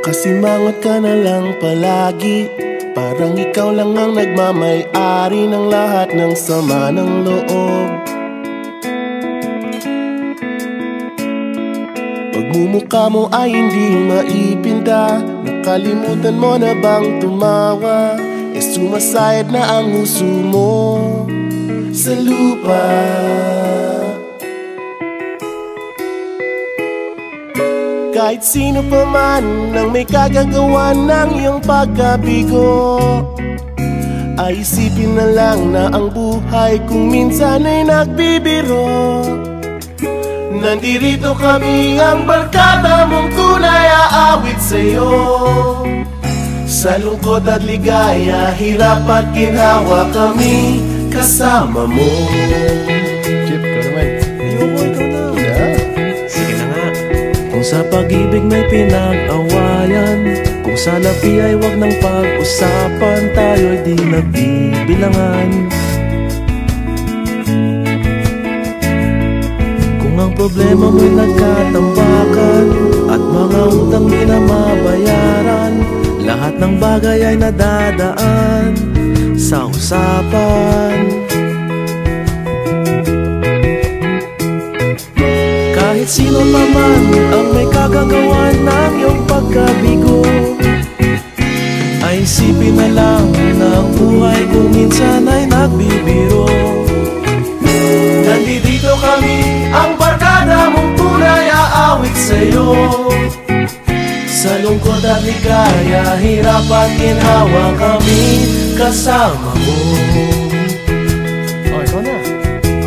Nakasimangot ka na lang palagi, parang ikaw lang ang nagmamay-ari ng lahat ng sama ng loob. Pagmumukha mo ay hindi maipinta, nakalimutan mo na bang tumawa? Sumasayad na ang huso mo sa lupa. Kahit sino pa man ang may kagagawa ng iyong pagkabigo, ay isipin na lang na ang buhay kung minsan ay nagbibiro. Nandirito kami, ang barkada mong tunay aawit sa'yo. Sa lungkot at ligaya, hirap at ginhawa, kami kasama mo. Chip, ikaw naman. Ayoko, ikaw na. Sige na nga. Kung sa pag-ibig may pinag-awayan, kung sa labi ay wag nang pag-usapan, tayo'y di nagbibilangan. Kung ang problema mo'y nagkatambakan at mga utang di na mabayaran, lahat ng bagay ay nadadaan sa usapan. Kahit sino pa man ang may kagagawa ng iyong pagkabigo, ay isipin na lang na ang buhay kung minsan ay nagbibiro. Nandito kami, ang barkada mong tunay aawit sa'yo. Sa lungkot at ligaya, hirap at ginhawa, kami kasama mo. Oh, ikaw na.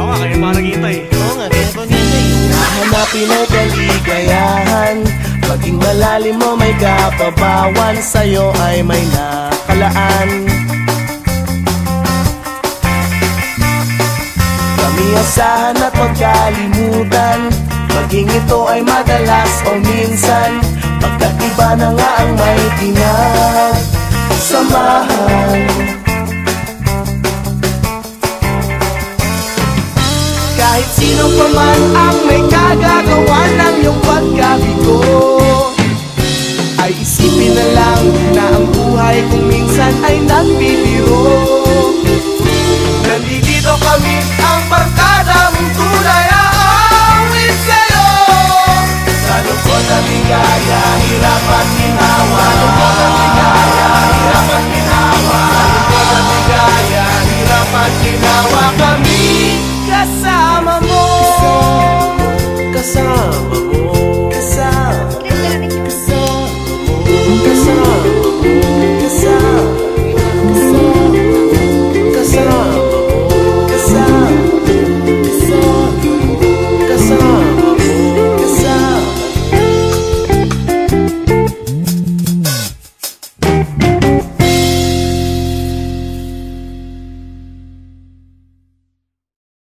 Oo nga, kaya pa naghihintay. Oo nga, kaya pa naghihintay. Hanapin ay kaligayahan, maging malalim mo may kapabawan, sa'yo ay may nakalaan. Kami asahan at magkalimutan, maging ito ay madalas o minsan, pagkat iba na nga ang may pinagsamahan. Kahit sino pa man ang may kagagawa ng iyong pagkabigo, ay isipin na lang na ang buhay kung minsan ay nagbibiro. Nandito kami,